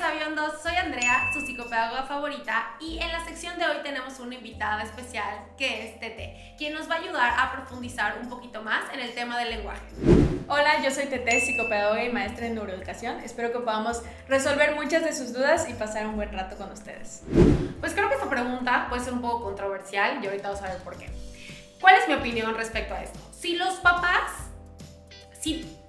sabiondos, soy Andrea, su psicopedagoga favorita, y en la sección de hoy tenemos una invitada especial que es Tete, quien nos va a ayudar a profundizar un poquito más en el tema del lenguaje. Hola, yo soy Tete, psicopedagoga y maestra en neuroeducación. Espero que podamos resolver muchas de sus dudas y pasar un buen rato con ustedes. Pues creo que esta pregunta puede ser un poco controversial y ahorita vamos a ver por qué. ¿Cuál es mi opinión respecto a esto? Si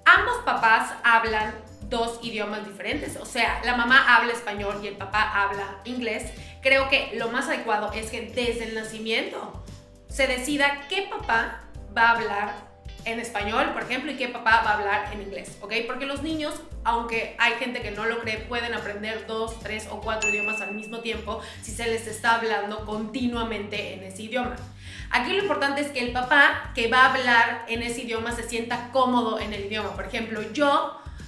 ambos papás hablan dos idiomas diferentes, o sea, la mamá habla español y el papá habla inglés, creo que lo más adecuado es que desde el nacimiento se decida qué papá va a hablar en español, por ejemplo, y qué papá va a hablar en inglés, ¿ok? Porque los niños, aunque hay gente que no lo cree, pueden aprender 2, 3 o 4 idiomas al mismo tiempo si se les está hablando continuamente en ese idioma. Aquí lo importante es que el papá que va a hablar en ese idioma se sienta cómodo en el idioma. Por ejemplo,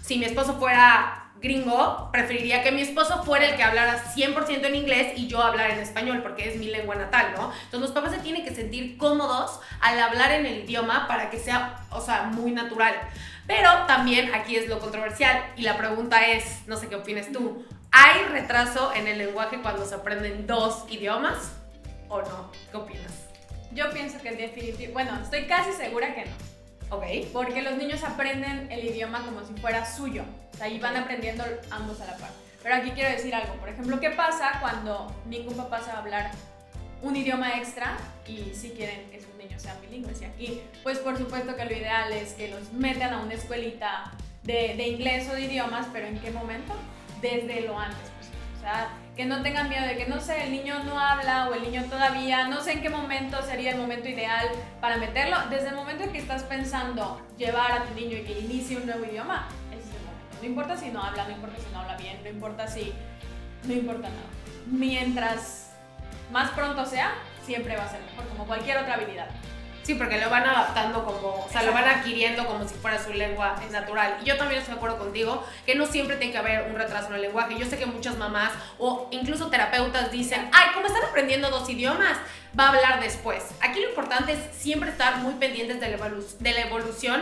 si mi esposo fuera gringo, preferiría que mi esposo fuera el que hablara 100% en inglés y yo hablar en español, porque es mi lengua natal, ¿no? Entonces los papás se tienen que sentir cómodos al hablar en el idioma para que sea, muy natural. Pero también aquí es lo controversial y la pregunta es, no sé qué opinas tú, ¿hay retraso en el lenguaje cuando se aprenden dos idiomas o no? ¿Qué opinas? Yo pienso que definitivamente, estoy casi segura que no. Ok. Porque los niños aprenden el idioma como si fuera suyo. O sea, ahí van aprendiendo ambos a la par. Pero aquí quiero decir algo. Por ejemplo, ¿qué pasa cuando ningún papá sabe hablar un idioma extra y sí quieren que sus niños sean bilingües? Y aquí, pues por supuesto que lo ideal es que los metan a una escuelita de inglés o de idiomas, pero ¿en qué momento? Desde lo antes posible. O sea, que no tengan miedo de que, no sé, el niño no habla o el niño todavía, no sé en qué momento sería el momento ideal para meterlo. Desde el momento en que estás pensando llevar a tu niño y que inicie un nuevo idioma, ese es el momento. No importa si no habla, no importa si no habla bien, no importa nada. Mientras más pronto sea, siempre va a ser mejor, como cualquier otra habilidad. Sí, porque lo van adaptando lo van adquiriendo como si fuera su lengua natural. Y yo también estoy de acuerdo contigo que no siempre tiene que haber un retraso en el lenguaje. Yo sé que muchas mamás o incluso terapeutas dicen, como están aprendiendo dos idiomas, va a hablar después. Aquí lo importante es siempre estar muy pendientes de la evolución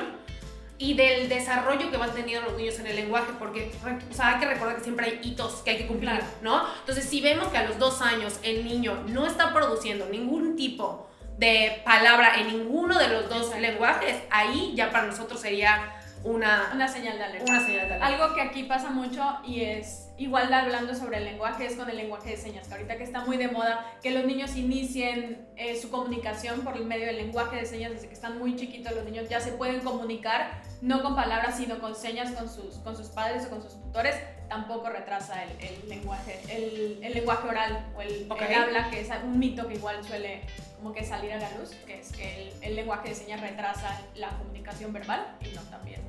y del desarrollo que van teniendo los niños en el lenguaje, porque hay que recordar que siempre hay hitos que hay que cumplir, claro, ¿no? Entonces, si vemos que a los 2 años el niño no está produciendo ningún tipo de palabra en ninguno de los dos lenguajes, ahí ya para nosotros sería una señal de alerta. Una señal de alerta. Algo que aquí pasa mucho y es igual hablando sobre el lenguaje es con el lenguaje de señas, que ahorita que está muy de moda que los niños inicien su comunicación por el medio del lenguaje de señas. Desde que están muy chiquitos los niños ya se pueden comunicar no con palabras sino con señas con sus padres o con sus tutores. Tampoco retrasa el lenguaje oral o el habla, que es un mito que igual suele como que salir a la luz, que es que el lenguaje de señas retrasa la comunicación verbal, y no, también.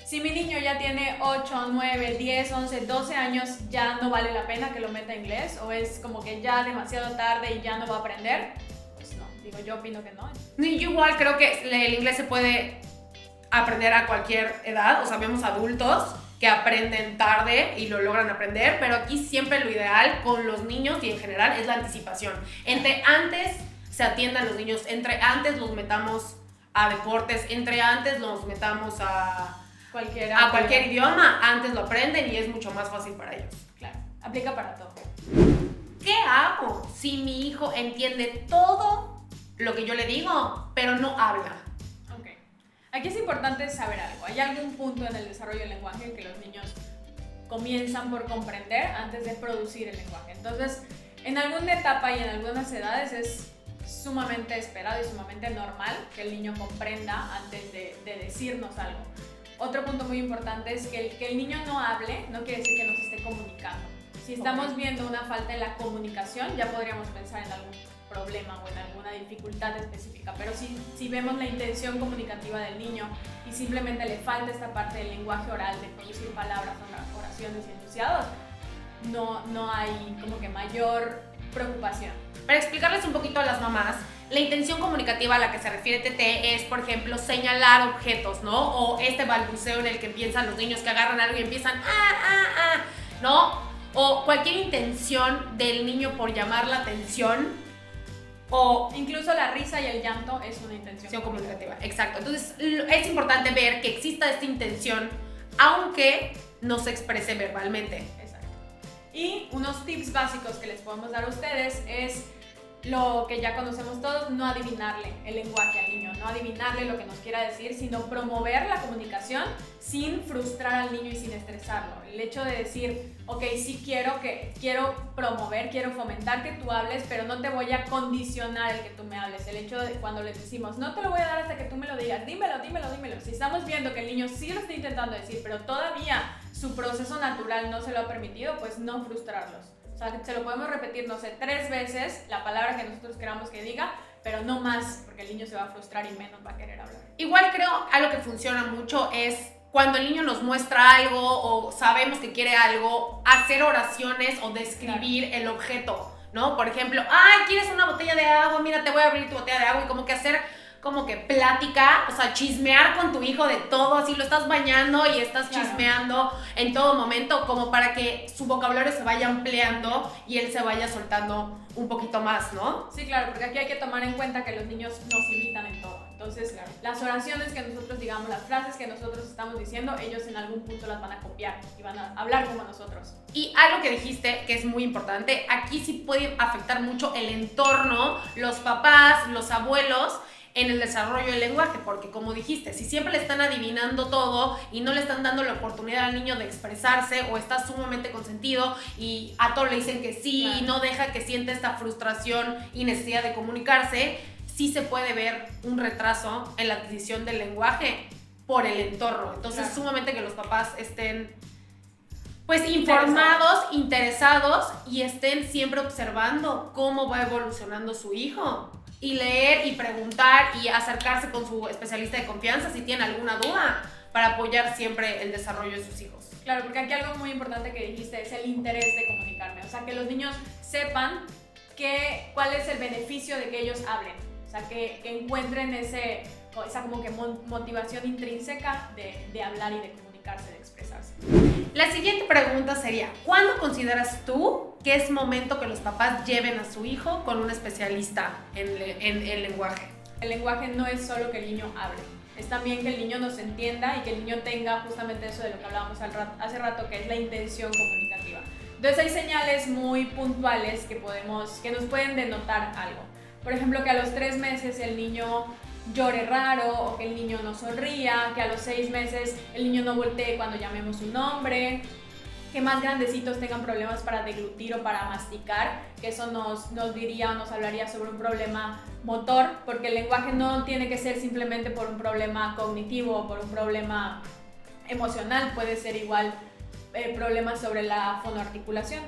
Si mi niño ya tiene 8, 9, 10, 11, 12 años, ya no vale la pena que lo meta a inglés, o es como que ya demasiado tarde y ya no va a aprender, pues no, yo opino que no. Yo igual creo que el inglés se puede aprender a cualquier edad, vemos adultos que aprenden tarde y lo logran aprender, pero aquí siempre lo ideal con los niños y en general es la anticipación. Entre antes se atiendan los niños, entre antes los metamos a deportes, entre antes los metamos a cualquier idioma, antes lo aprenden y es mucho más fácil para ellos. Claro, aplica para todo. ¿Qué hago si mi hijo entiende todo lo que yo le digo, pero no habla? Aquí es importante saber algo. ¿Hay algún punto en el desarrollo del lenguaje en que los niños comienzan por comprender antes de producir el lenguaje? Entonces, en alguna etapa y en algunas edades es sumamente esperado y sumamente normal que el niño comprenda antes de decirnos algo. Otro punto muy importante es que el niño no hable no quiere decir que no se esté comunicando. Si estamos viendo una falta en la comunicación, ya podríamos pensar en algún problema o en alguna dificultad específica, pero si vemos la intención comunicativa del niño y simplemente le falta esta parte del lenguaje oral, de producir palabras, oraciones y enunciados, no hay como que mayor preocupación. Para explicarles un poquito a las mamás, la intención comunicativa a la que se refiere Tete es, por ejemplo, señalar objetos, ¿no? O este balbuceo en el que empiezan los niños que agarran algo y empiezan ¿no? O cualquier intención del niño por llamar la atención. O incluso la risa y el llanto es una intención comunicativa. Exacto. Entonces es importante ver que exista esta intención, aunque no se exprese verbalmente. Exacto. Y unos tips básicos que les podemos dar a ustedes es lo que ya conocemos todos, no adivinarle el lenguaje al niño, no adivinarle lo que nos quiera decir, sino promover la comunicación sin frustrar al niño y sin estresarlo. El hecho de decir, ok, sí quiero promover, quiero fomentar que tú hables, pero no te voy a condicionar el que tú me hables. El hecho de cuando le decimos, no te lo voy a dar hasta que tú me lo digas, dímelo. Si estamos viendo que el niño sí lo está intentando decir, pero todavía su proceso natural no se lo ha permitido, pues no frustrarlos. O sea, se lo podemos repetir, no sé, 3 veces la palabra que nosotros queramos que diga, pero no más, porque el niño se va a frustrar y menos va a querer hablar. Igual creo algo que funciona mucho es cuando el niño nos muestra algo o sabemos que quiere algo, hacer oraciones o describir el objeto, ¿no? Por ejemplo, ay, ¿quieres una botella de agua? Mira, te voy a abrir tu botella de agua, y como que hacer como que plática, o sea, chismear con tu hijo de todo, así lo estás bañando y estás chismeando en todo momento, como para que su vocabulario se vaya ampliando y él se vaya soltando un poquito más, ¿no? Sí, claro, porque aquí hay que tomar en cuenta que los niños nos imitan en todo. Entonces, las oraciones que nosotros digamos, las frases que nosotros estamos diciendo, ellos en algún punto las van a copiar y van a hablar como nosotros. Y algo que dijiste que es muy importante, aquí sí puede afectar mucho el entorno, los papás, los abuelos, en el desarrollo del lenguaje, porque como dijiste, si siempre le están adivinando todo y no le están dando la oportunidad al niño de expresarse o está sumamente consentido y a todo le dicen que sí, y no deja que sienta esta frustración y necesidad de comunicarse, sí se puede ver un retraso en la adquisición del lenguaje por el entorno. Entonces, sumamente que los papás estén pues informados, interesados y estén siempre observando cómo va evolucionando su hijo. Y leer y preguntar y acercarse con su especialista de confianza si tiene alguna duda para apoyar siempre el desarrollo de sus hijos. Claro, porque aquí algo muy importante que dijiste es el interés de comunicarme. O sea, que los niños sepan cuál es el beneficio de que ellos hablen. O sea, que encuentren esa como que motivación intrínseca de hablar y de comunicarse, de expresarse. La siguiente pregunta sería, ¿cuándo consideras tú que es momento que los papás lleven a su hijo con un especialista en el lenguaje? El lenguaje no es solo que el niño hable, es también que el niño nos entienda y que el niño tenga justamente eso de lo que hablábamos hace rato, que es la intención comunicativa. Entonces hay señales muy puntuales que nos pueden denotar algo. Por ejemplo, que a los 3 meses el niño llore raro, o que el niño no sonría, que a los 6 meses el niño no voltee cuando llamemos su nombre, que más grandecitos tengan problemas para deglutir o para masticar, que eso nos hablaría sobre un problema motor, porque el lenguaje no tiene que ser simplemente por un problema cognitivo o por un problema emocional, puede ser igual problemas sobre la fonoarticulación.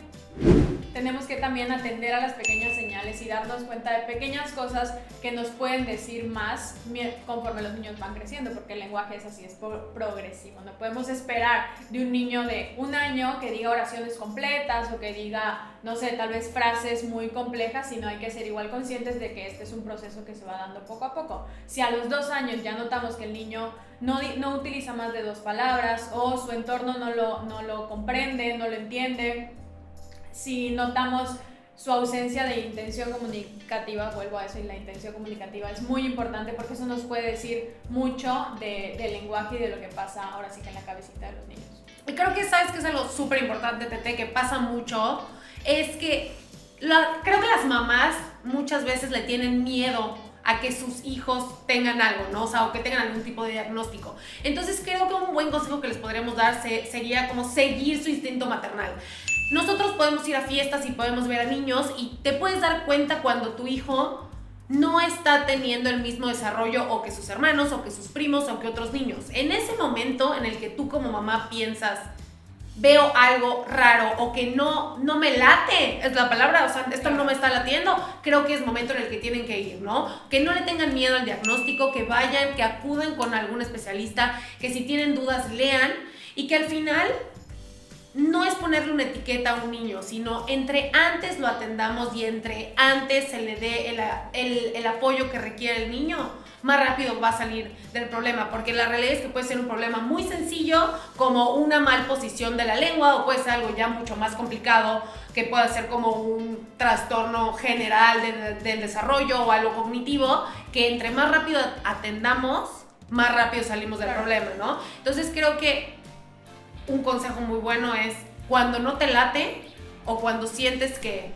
Tenemos que también atender a las pequeñas señales y darnos cuenta de pequeñas cosas que nos pueden decir más conforme los niños van creciendo, porque el lenguaje es así, es progresivo. No podemos esperar de un niño de 1 año que diga oraciones completas o que diga, no sé, tal vez frases muy complejas, sino hay que ser igual conscientes de que este es un proceso que se va dando poco a poco. Si a los 2 años ya notamos que el niño no utiliza más de 2 palabras o su entorno no lo comprende, no lo entiende, si notamos su ausencia de intención comunicativa, vuelvo a eso, y la intención comunicativa es muy importante porque eso nos puede decir mucho del lenguaje y de lo que pasa ahora sí que en la cabecita de los niños. Y creo que sabes que es algo súper importante, Tete, que pasa mucho, es que creo que las mamás muchas veces le tienen miedo a que sus hijos tengan algo, ¿no? O sea, o que tengan algún tipo de diagnóstico. Entonces creo que un buen consejo que les podríamos dar sería como seguir su instinto maternal. Nosotros podemos ir a fiestas y podemos ver a niños y te puedes dar cuenta cuando tu hijo no está teniendo el mismo desarrollo o que sus hermanos o que sus primos o que otros niños. En ese momento en el que tú como mamá piensas, veo algo raro o que no me late, es la palabra, o sea, esto no me está latiendo, creo que es momento en el que tienen que ir, ¿no? Que no le tengan miedo al diagnóstico, que vayan, que acudan con algún especialista, que si tienen dudas lean y que al final no es ponerle una etiqueta a un niño, sino entre antes lo atendamos y entre antes se le dé el apoyo que requiere el niño, más rápido va a salir del problema, porque la realidad es que puede ser un problema muy sencillo, como una mal posición de la lengua, o puede ser algo ya mucho más complicado, que pueda ser como un trastorno general del desarrollo o algo cognitivo, que entre más rápido atendamos, más rápido salimos del problema, ¿no? Entonces creo que un consejo muy bueno es, cuando no te late, o cuando sientes que...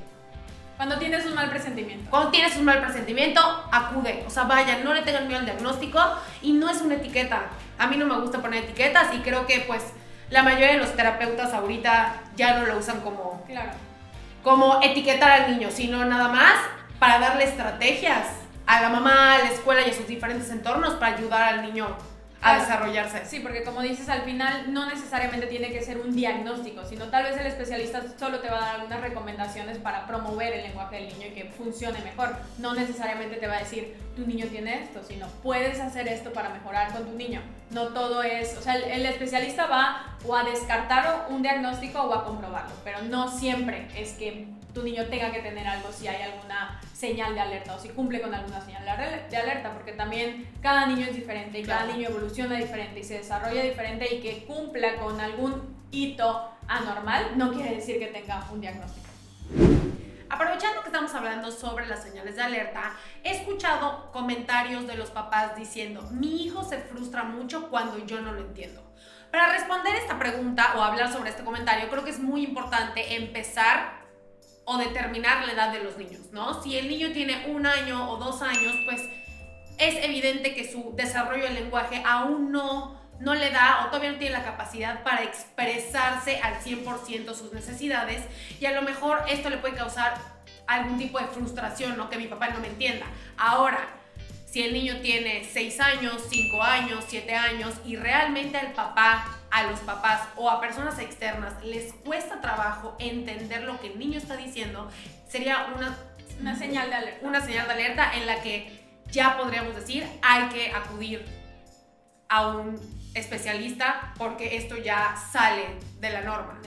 Cuando tienes un mal presentimiento. Cuando tienes un mal presentimiento, acude. O sea, vaya, no le tengan miedo al diagnóstico y no es una etiqueta. A mí no me gusta poner etiquetas y creo que pues la mayoría de los terapeutas ahorita ya no lo usan como, claro, como etiquetar al niño, sino nada más para darle estrategias a la mamá, a la escuela y a sus diferentes entornos para ayudar al niño a desarrollarse. Sí, porque como dices, al final no necesariamente tiene que ser un diagnóstico, sino tal vez el especialista solo te va a dar algunas recomendaciones para promover el lenguaje del niño y que funcione mejor. No necesariamente te va a decir, tu niño tiene esto, sino puedes hacer esto para mejorar con tu niño. No todo es, o sea, el especialista va o a descartar un diagnóstico o a comprobarlo, pero no siempre es que tu niño tenga que tener algo si hay alguna señal de alerta o si cumple con alguna señal de alerta, porque también cada niño es diferente y cada niño evoluciona diferente y se desarrolla diferente, y que cumpla con algún hito anormal no quiere decir que tenga un diagnóstico. Aprovechando que estamos hablando sobre las señales de alerta, he escuchado comentarios de los papás diciendo, mi hijo se frustra mucho cuando yo no lo entiendo. Para responder esta pregunta o hablar sobre este comentario, creo que es muy importante empezar o determinar la edad de los niños, ¿no? Si el niño tiene 1 año o 2 años, pues es evidente que su desarrollo del lenguaje aún no le da o todavía no tiene la capacidad para expresarse al 100% sus necesidades, y a lo mejor esto le puede causar algún tipo de frustración, ¿no? Que mi papá no me entienda. Ahora, si el niño tiene 6 años, 5 años, 7 años y realmente al papá, a los papás o a personas externas les cuesta trabajo entender lo que el niño está diciendo, sería una señal de alerta. Una señal de alerta en la que ya podríamos decir hay que acudir a un especialista porque esto ya sale de la norma.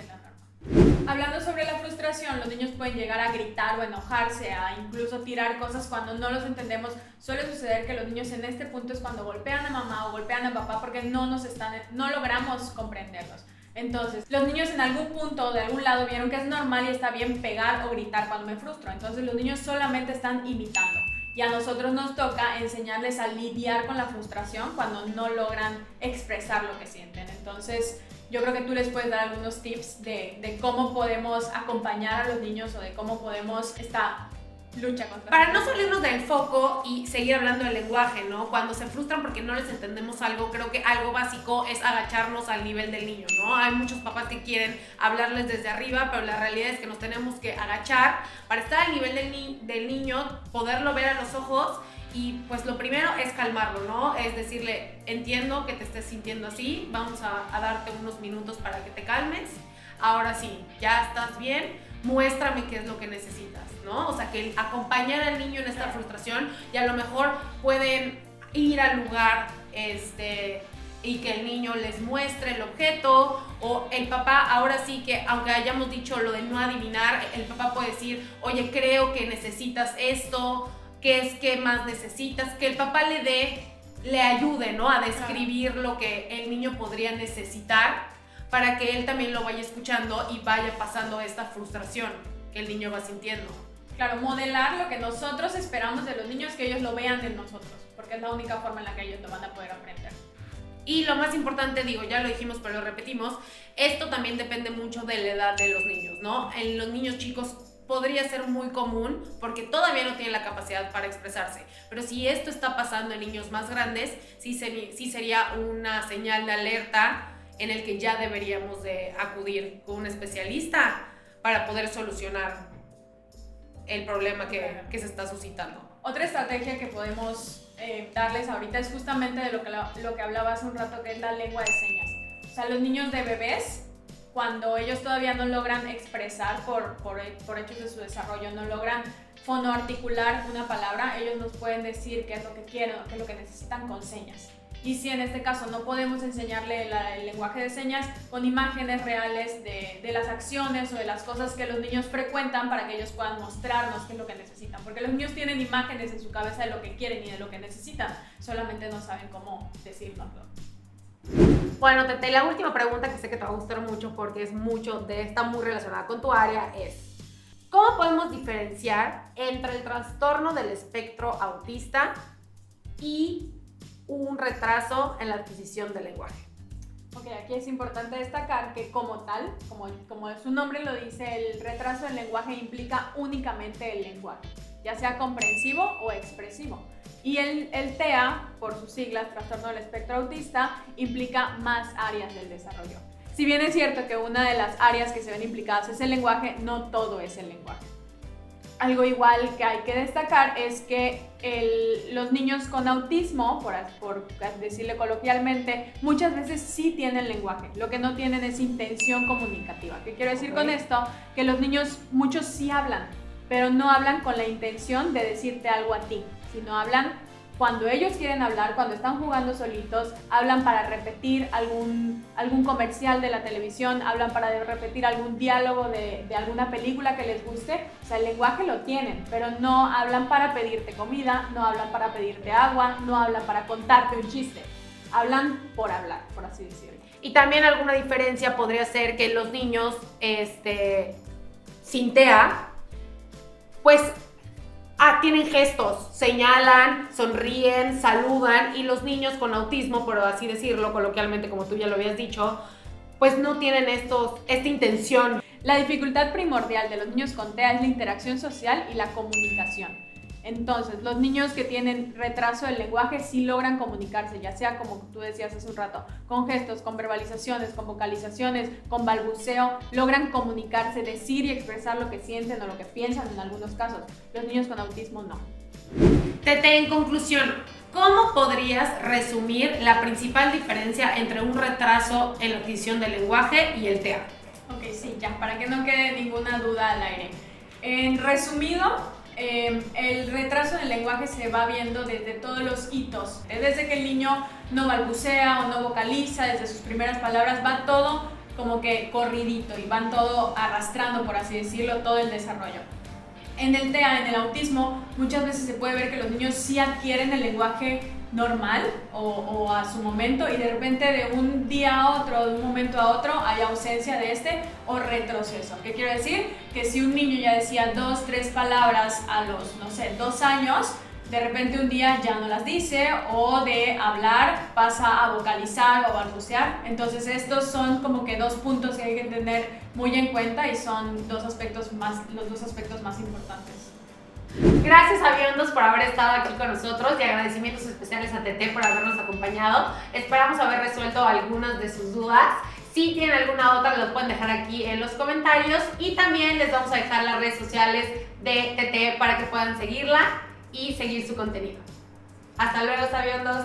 Hablando sobre la frustración, los niños pueden llegar a gritar o enojarse, a incluso tirar cosas cuando no los entendemos. Suele suceder que los niños en este punto es cuando golpean a mamá o golpean a papá porque no logramos comprenderlos. Entonces, los niños en algún punto o de algún lado vieron que es normal y está bien pegar o gritar cuando me frustro. Entonces, los niños solamente están imitando. Y a nosotros nos toca enseñarles a lidiar con la frustración cuando no logran expresar lo que sienten. Entonces, yo creo que tú les puedes dar algunos tips de cómo podemos acompañar a los niños o de cómo podemos esta lucha contra... Para no salirnos del foco y seguir hablando del lenguaje, ¿no? Cuando se frustran porque no les entendemos algo, creo que algo básico es agacharnos al nivel del niño, ¿no? Hay muchos papás que quieren hablarles desde arriba, pero la realidad es que nos tenemos que agachar para estar al nivel del niño, poderlo ver a los ojos. Y pues lo primero es calmarlo, ¿no? Es decirle, entiendo que te estés sintiendo así, vamos a darte unos minutos para que te calmes. Ahora sí, ya estás bien, muéstrame qué es lo que necesitas, ¿no? O sea, que acompañar al niño en esta frustración, y a lo mejor pueden ir al lugar y que el niño les muestre el objeto, o el papá, ahora sí que aunque hayamos dicho lo de no adivinar, el papá puede decir, oye, creo que necesitas esto, ¿qué más necesitas? Que el papá le ayude, ¿no? A describir lo que el niño podría necesitar para que él también lo vaya escuchando y vaya pasando esta frustración que el niño va sintiendo. Claro, modelar lo que nosotros esperamos de los niños, que ellos lo vean en nosotros, porque es la única forma en la que ellos lo van a poder aprender. Y lo más importante, digo, ya lo dijimos pero lo repetimos, esto también depende mucho de la edad de los niños, ¿no? En los niños chicos podría ser muy común porque todavía no tienen la capacidad para expresarse, pero si esto está pasando en niños más grandes, sí sería una señal de alerta en el que ya deberíamos de acudir con un especialista para poder solucionar el problema que se está suscitando. Otra estrategia que podemos darles ahorita es justamente de lo que hablaba hace un rato, que es la lengua de señas. O sea, los niños de bebés, cuando ellos todavía no logran expresar por hechos de su desarrollo, no logran fonoarticular una palabra, ellos nos pueden decir qué es lo que quieren o qué es lo que necesitan con señas. Y si en este caso no podemos enseñarle el lenguaje de señas, con imágenes reales de las acciones o de las cosas que los niños frecuentan, para que ellos puedan mostrarnos qué es lo que necesitan. Porque los niños tienen imágenes en su cabeza de lo que quieren y de lo que necesitan, solamente no saben cómo decírnoslo. Bueno, Tete, la última pregunta que sé que te va a gustar mucho porque está muy relacionada con tu área es: ¿cómo podemos diferenciar entre el trastorno del espectro autista y un retraso en la adquisición del lenguaje? Ok, aquí es importante destacar que como tal, como su nombre lo dice, el retraso del lenguaje implica únicamente el lenguaje, ya sea comprensivo o expresivo. Y el TEA, por sus siglas, trastorno del espectro autista, implica más áreas del desarrollo. Si bien es cierto que una de las áreas que se ven implicadas es el lenguaje, no todo es el lenguaje. Algo igual que hay que destacar es que los niños con autismo, por decirle coloquialmente, muchas veces sí tienen lenguaje, lo que no tienen es intención comunicativa. ¿Qué quiero decir con esto? Que los niños, muchos sí hablan, pero no hablan con la intención de decirte algo a ti, sino hablan cuando ellos quieren hablar, cuando están jugando solitos, hablan para repetir algún comercial de la televisión, hablan para repetir algún diálogo de alguna película que les guste. O sea, el lenguaje lo tienen, pero no hablan para pedirte comida, no hablan para pedirte agua, no hablan para contarte un chiste. Hablan, por así decirlo. Y también alguna diferencia podría ser que los niños sin TEA, pues tienen gestos, señalan, sonríen, saludan, y los niños con autismo, por así decirlo, coloquialmente, como tú ya lo habías dicho, pues no tienen esta intención. La dificultad primordial de los niños con TEA es la interacción social y la comunicación. Entonces, los niños que tienen retraso del lenguaje sí logran comunicarse, ya sea como tú decías hace un rato, con gestos, con verbalizaciones, con vocalizaciones, con balbuceo, logran comunicarse, decir y expresar lo que sienten o lo que piensan en algunos casos. Los niños con autismo no. Tete, en conclusión, ¿cómo podrías resumir la principal diferencia entre un retraso en la adquisición del lenguaje y el TEA? Ok, sí, ya, para que no quede ninguna duda al aire. En resumido, el retraso del lenguaje se va viendo desde todos los hitos, desde que el niño no balbucea o no vocaliza, desde sus primeras palabras, va todo como que corridito y van todo arrastrando, por así decirlo, todo el desarrollo. En el TEA, en el autismo, muchas veces se puede ver que los niños sí adquieren el lenguaje normal o a su momento, y de repente de un día a otro, de un momento a otro, hay ausencia de o retroceso. ¿Qué quiero decir? Que si un niño ya decía 2, 3 palabras a los, 2 años, de repente un día ya no las dice, o de hablar pasa a vocalizar o a balbucear. Entonces estos son como que 2 puntos que hay que tener muy en cuenta, y son los 2 aspectos más importantes. Gracias, Aviondos, por haber estado aquí con nosotros, y agradecimientos especiales a Tete por habernos acompañado. Esperamos haber resuelto algunas de sus dudas. Si tienen alguna otra, los pueden dejar aquí en los comentarios, y también les vamos a dejar las redes sociales de Tete para que puedan seguirla y seguir su contenido. Hasta luego, Aviondos.